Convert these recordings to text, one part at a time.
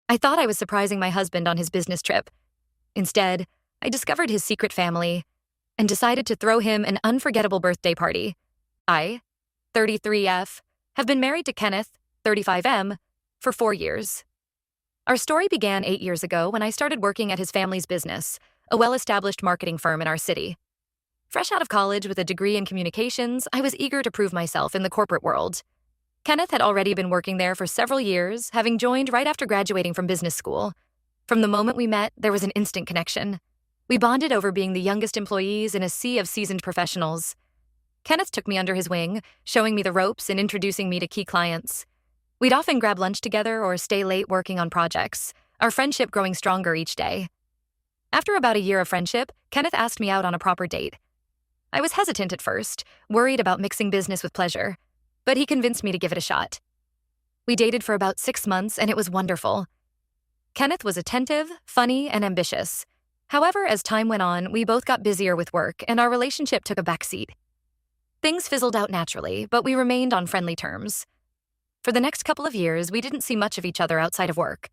I thought I was surprising my husband on his business trip. Instead, I discovered his secret family and decided to throw him an unforgettable birthday party. I, 33F, have been married to Kenneth, 35M, for 4 years. Our story began 8 years ago when I started working at his family's business, a well-established marketing firm in our city. Fresh out of college with a degree in communications, I was eager to prove myself in the corporate world. Kenneth had already been working there for several years, having joined right after graduating from business school. From the moment we met, there was an instant connection. We bonded over being the youngest employees in a sea of seasoned professionals. Kenneth took me under his wing, showing me the ropes and introducing me to key clients. We'd often grab lunch together or stay late working on projects, our friendship growing stronger each day. After about a year of friendship, Kenneth asked me out on a proper date. I was hesitant at first, worried about mixing business with pleasure, but he convinced me to give it a shot. We dated for about 6 months, and it was wonderful. Kenneth was attentive, funny, and ambitious. However, as time went on, we both got busier with work, and our relationship took a backseat. Things fizzled out naturally, but we remained on friendly terms. For the next couple of years, we didn't see much of each other outside of work.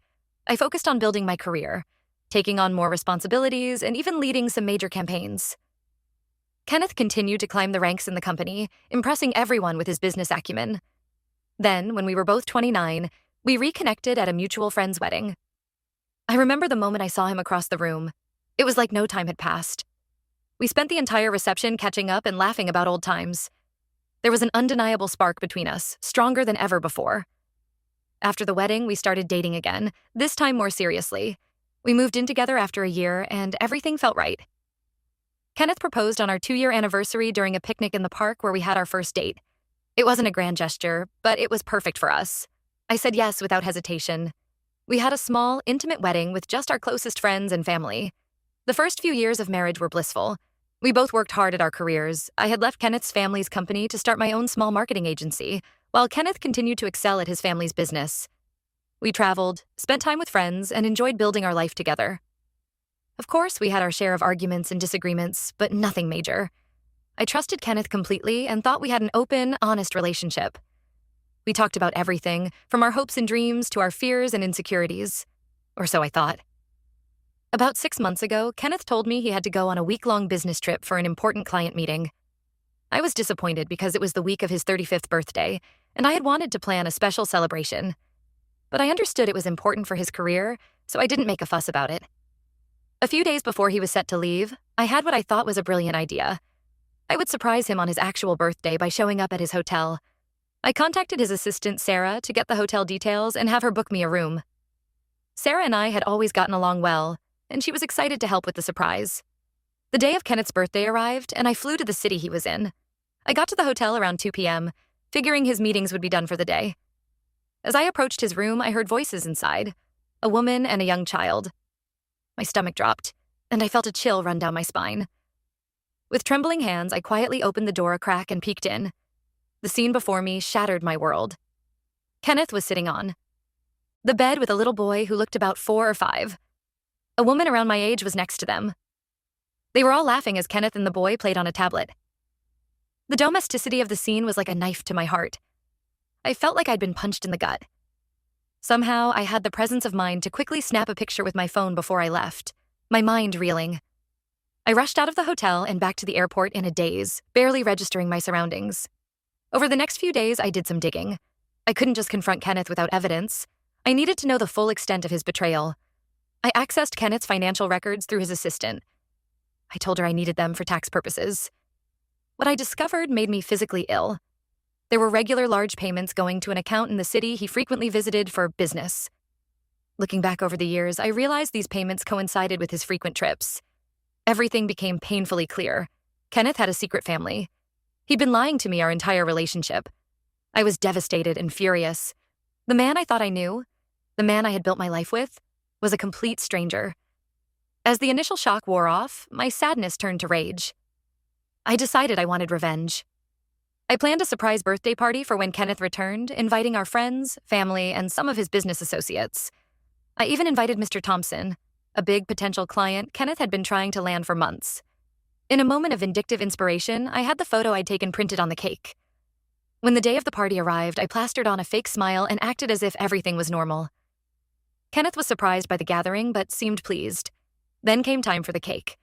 I focused on building my career, taking on more responsibilities, and even leading some major campaigns. Kenneth continued to climb the ranks in the company, impressing everyone with his business acumen. Then, when we were both 29, we reconnected at a mutual friend's wedding. I remember the moment I saw him across the room. It was like no time had passed. We spent the entire reception catching up and laughing about old times. There was an undeniable spark between us, stronger than ever before. After the wedding, we started dating again, this time more seriously. We moved in together after a year, and everything felt right. Kenneth proposed on our 2-year anniversary during a picnic in the park where we had our first date. It wasn't a grand gesture, but it was perfect for us. I said yes without hesitation. We had a small, intimate wedding with just our closest friends and family. The first few years of marriage were blissful. We both worked hard at our careers. I had left Kenneth's family's company to start my own small marketing agency, while Kenneth continued to excel at his family's business. We traveled, spent time with friends, and enjoyed building our life together. Of course, we had our share of arguments and disagreements, but nothing major. I trusted Kenneth completely and thought we had an open, honest relationship. We talked about everything, from our hopes and dreams to our fears and insecurities. Or so I thought. About 6 months ago, Kenneth told me he had to go on a week-long business trip for an important client meeting. I was disappointed because it was the week of his 35th birthday, and I had wanted to plan a special celebration. But I understood it was important for his career, so I didn't make a fuss about it. A few days before he was set to leave, I had what I thought was a brilliant idea. I would surprise him on his actual birthday by showing up at his hotel. I contacted his assistant, Sarah, to get the hotel details and have her book me a room. Sarah and I had always gotten along well, and she was excited to help with the surprise. The day of Kenneth's birthday arrived, and I flew to the city he was in. I got to the hotel around 2 p.m., figuring his meetings would be done for the day. As I approached his room, I heard voices inside, a woman and a young child. My stomach dropped, and I felt a chill run down my spine. With trembling hands, I quietly opened the door a crack and peeked in. The scene before me shattered my world. Kenneth was sitting on the bed with a little boy who looked about 4 or 5. A woman around my age was next to them. They were all laughing as Kenneth and the boy played on a tablet. The domesticity of the scene was like a knife to my heart. I felt like I'd been punched in the gut. Somehow, I had the presence of mind to quickly snap a picture with my phone before I left, my mind reeling. I rushed out of the hotel and back to the airport in a daze, barely registering my surroundings. Over the next few days, I did some digging. I couldn't just confront Kenneth without evidence. I needed to know the full extent of his betrayal. I accessed Kenneth's financial records through his assistant. I told her I needed them for tax purposes. What I discovered made me physically ill. There were regular large payments going to an account in the city he frequently visited for business. Looking back over the years, I realized these payments coincided with his frequent trips. Everything became painfully clear. Kenneth had a secret family. He'd been lying to me our entire relationship. I was devastated and furious. The man I thought I knew, the man I had built my life with, was a complete stranger. As the initial shock wore off, my sadness turned to rage. I decided I wanted revenge. I planned a surprise birthday party for when Kenneth returned, inviting our friends, family, and some of his business associates. I even invited Mr. Thompson, a big potential client Kenneth had been trying to land for months. In a moment of vindictive inspiration, I had the photo I'd taken printed on the cake. When the day of the party arrived, I plastered on a fake smile and acted as if everything was normal. Kenneth was surprised by the gathering, but seemed pleased. Then came time for the cake.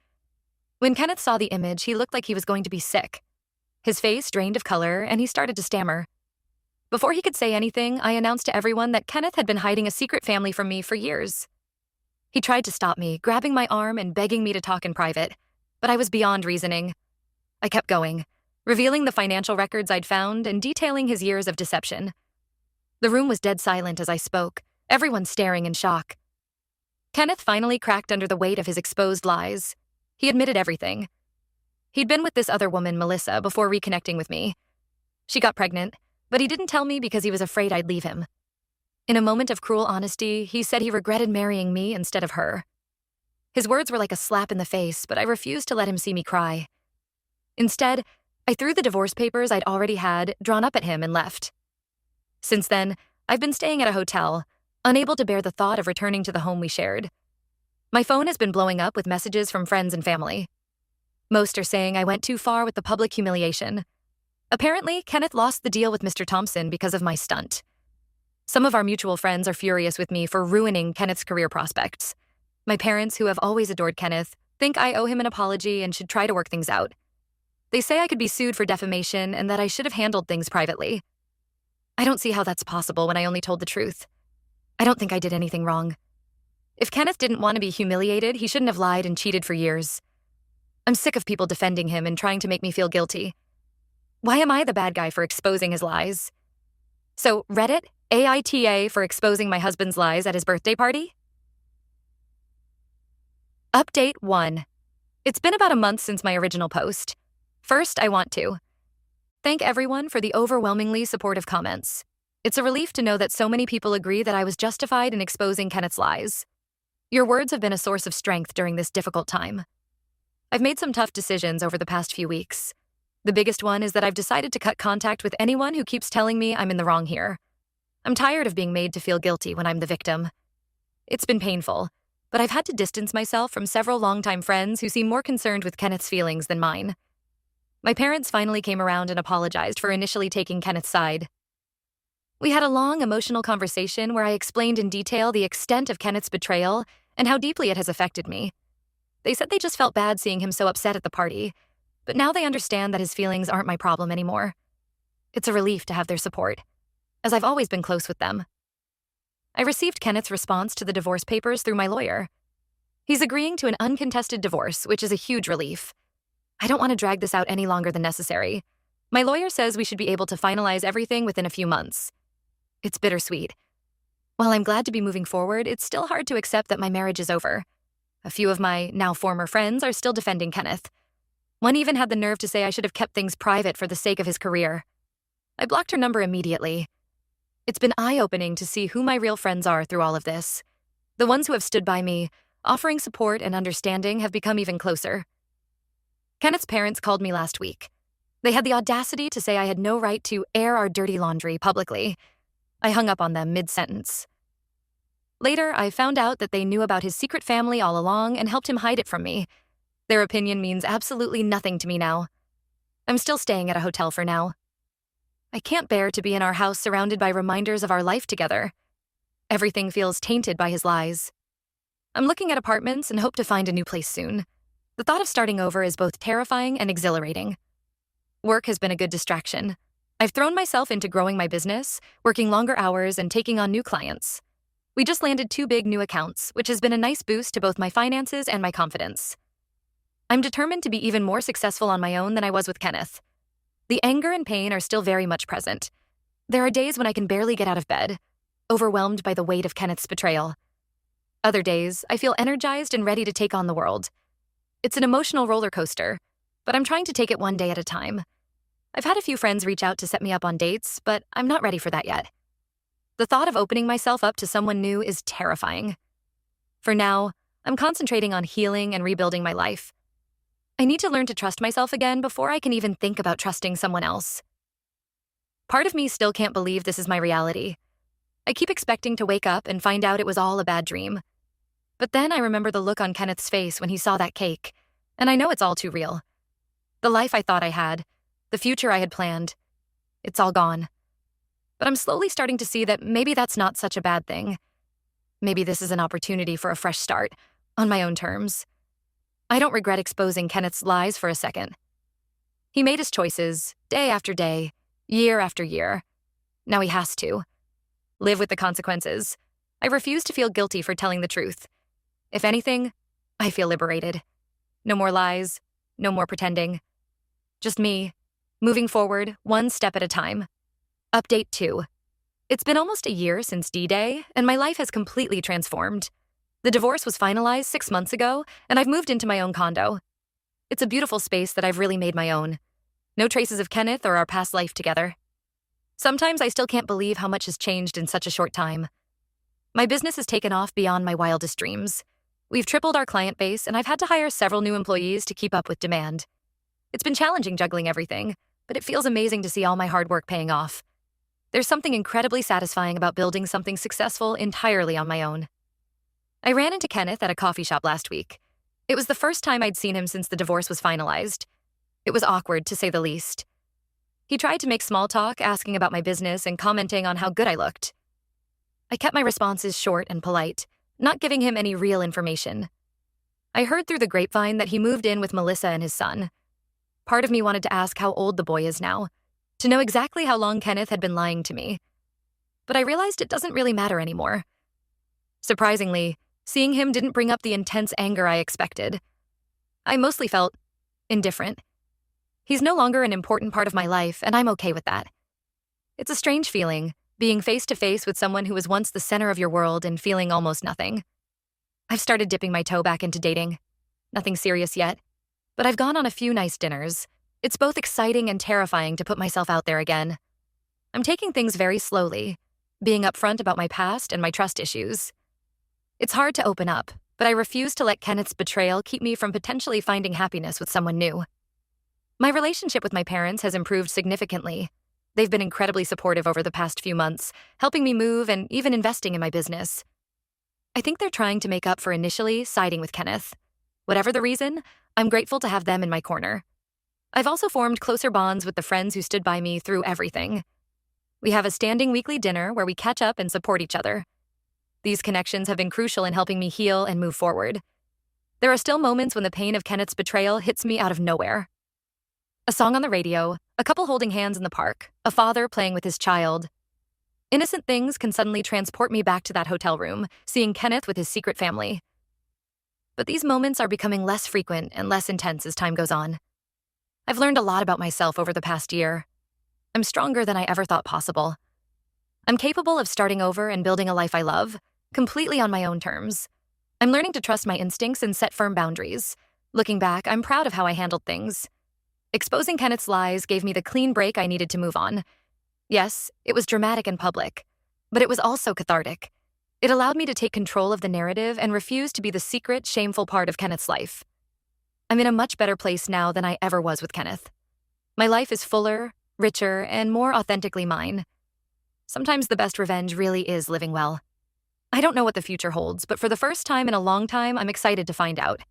When Kenneth saw the image, he looked like he was going to be sick. His face drained of color, and he started to stammer. Before he could say anything, I announced to everyone that Kenneth had been hiding a secret family from me for years. He tried to stop me, grabbing my arm and begging me to talk in private, but I was beyond reasoning. I kept going, revealing the financial records I'd found and detailing his years of deception. The room was dead silent as I spoke, everyone staring in shock. Kenneth finally cracked under the weight of his exposed lies. He admitted everything. He'd been with this other woman, Melissa, before reconnecting with me. She got pregnant, but he didn't tell me because he was afraid I'd leave him. In a moment of cruel honesty, he said he regretted marrying me instead of her. His words were like a slap in the face, but I refused to let him see me cry. Instead, I threw the divorce papers I'd already had drawn up at him and left. Since then, I've been staying at a hotel, unable to bear the thought of returning to the home we shared. My phone has been blowing up with messages from friends and family. Most are saying I went too far with the public humiliation. Apparently, Kenneth lost the deal with Mr. Thompson because of my stunt. Some of our mutual friends are furious with me for ruining Kenneth's career prospects. My parents, who have always adored Kenneth, think I owe him an apology and should try to work things out. They say I could be sued for defamation and that I should have handled things privately. I don't see how that's possible when I only told the truth. I don't think I did anything wrong. If Kenneth didn't want to be humiliated, he shouldn't have lied and cheated for years. I'm sick of people defending him and trying to make me feel guilty. Why am I the bad guy for exposing his lies? So, Reddit, AITA for exposing my husband's lies at his birthday party? Update 1. It's been about a month since my original post. First, I want to thank everyone for the overwhelmingly supportive comments. It's a relief to know that so many people agree that I was justified in exposing Kenneth's lies. Your words have been a source of strength during this difficult time. I've made some tough decisions over the past few weeks. The biggest one is that I've decided to cut contact with anyone who keeps telling me I'm in the wrong here. I'm tired of being made to feel guilty when I'm the victim. It's been painful, but I've had to distance myself from several longtime friends who seem more concerned with Kenneth's feelings than mine. My parents finally came around and apologized for initially taking Kenneth's side. We had a long, emotional conversation where I explained in detail the extent of Kenneth's betrayal and how deeply it has affected me. They said they just felt bad seeing him so upset at the party, but now they understand that his feelings aren't my problem anymore. It's a relief to have their support, as I've always been close with them. I received Kenneth's response to the divorce papers through my lawyer. He's agreeing to an uncontested divorce, which is a huge relief. I don't want to drag this out any longer than necessary. My lawyer says we should be able to finalize everything within a few months. It's bittersweet. While I'm glad to be moving forward, it's still hard to accept that my marriage is over. A few of my now former friends are still defending Kenneth. One even had the nerve to say I should have kept things private for the sake of his career. I blocked her number immediately. It's been eye-opening to see who my real friends are through all of this. The ones who have stood by me, offering support and understanding, have become even closer. Kenneth's parents called me last week. They had the audacity to say I had no right to air our dirty laundry publicly. I hung up on them mid-sentence. Later, I found out that they knew about his secret family all along and helped him hide it from me. Their opinion means absolutely nothing to me now. I'm still staying at a hotel for now. I can't bear to be in our house surrounded by reminders of our life together. Everything feels tainted by his lies. I'm looking at apartments and hope to find a new place soon. The thought of starting over is both terrifying and exhilarating. Work has been a good distraction. I've thrown myself into growing my business, working longer hours, and taking on new clients. We just landed 2 big new accounts, which has been a nice boost to both my finances and my confidence. I'm determined to be even more successful on my own than I was with Kenneth. The anger and pain are still very much present. There are days when I can barely get out of bed, overwhelmed by the weight of Kenneth's betrayal. Other days, I feel energized and ready to take on the world. It's an emotional roller coaster, but I'm trying to take it one day at a time. I've had a few friends reach out to set me up on dates, but I'm not ready for that yet. The thought of opening myself up to someone new is terrifying. For now, I'm concentrating on healing and rebuilding my life. I need to learn to trust myself again before I can even think about trusting someone else. Part of me still can't believe this is my reality. I keep expecting to wake up and find out it was all a bad dream. But then I remember the look on Kenneth's face when he saw that cake, and I know it's all too real. The life I thought I had, the future I had planned, it's all gone. But I'm slowly starting to see that maybe that's not such a bad thing. Maybe this is an opportunity for a fresh start, on my own terms. I don't regret exposing Kenneth's lies for a second. He made his choices, day after day, year after year. Now he has to. Live with the consequences. I refuse to feel guilty for telling the truth. If anything, I feel liberated. No more lies, no more pretending. Just me, moving forward, one step at a time. Update 2. It's been almost a year since D-Day, and my life has completely transformed. The divorce was finalized 6 months ago, and I've moved into my own condo. It's a beautiful space that I've really made my own. No traces of Kenneth or our past life together. Sometimes I still can't believe how much has changed in such a short time. My business has taken off beyond my wildest dreams. We've tripled our client base, and I've had to hire several new employees to keep up with demand. It's been challenging juggling everything, but it feels amazing to see all my hard work paying off. There's something incredibly satisfying about building something successful entirely on my own. I ran into Kenneth at a coffee shop last week. It was the first time I'd seen him since the divorce was finalized. It was awkward, to say the least. He tried to make small talk, asking about my business and commenting on how good I looked. I kept my responses short and polite, not giving him any real information. I heard through the grapevine that he moved in with Melissa and his son. Part of me wanted to ask how old the boy is now, to know exactly how long Kenneth had been lying to me. But I realized it doesn't really matter anymore. Surprisingly, seeing him didn't bring up the intense anger I expected. I mostly felt indifferent. He's no longer an important part of my life, and I'm okay with that. It's a strange feeling, being face to face with someone who was once the center of your world and feeling almost nothing. I've started dipping my toe back into dating. Nothing serious yet, but I've gone on a few nice dinners. It's both exciting and terrifying to put myself out there again. I'm taking things very slowly, being upfront about my past and my trust issues. It's hard to open up, but I refuse to let Kenneth's betrayal keep me from potentially finding happiness with someone new. My relationship with my parents has improved significantly. They've been incredibly supportive over the past few months, helping me move and even investing in my business. I think they're trying to make up for initially siding with Kenneth. Whatever the reason, I'm grateful to have them in my corner. I've also formed closer bonds with the friends who stood by me through everything. We have a standing weekly dinner where we catch up and support each other. These connections have been crucial in helping me heal and move forward. There are still moments when the pain of Kenneth's betrayal hits me out of nowhere. A song on the radio, a couple holding hands in the park, a father playing with his child. Innocent things can suddenly transport me back to that hotel room, seeing Kenneth with his secret family. But these moments are becoming less frequent and less intense as time goes on. I've learned a lot about myself over the past year. I'm stronger than I ever thought possible. I'm capable of starting over and building a life I love, completely on my own terms. I'm learning to trust my instincts and set firm boundaries. Looking back, I'm proud of how I handled things. Exposing Kenneth's lies gave me the clean break I needed to move on. Yes, it was dramatic and public, but it was also cathartic. It allowed me to take control of the narrative and refuse to be the secret, shameful part of Kenneth's life. I'm in a much better place now than I ever was with Kenneth. My life is fuller, richer, and more authentically mine. Sometimes the best revenge really is living well. I don't know what the future holds, but for the first time in a long time, I'm excited to find out.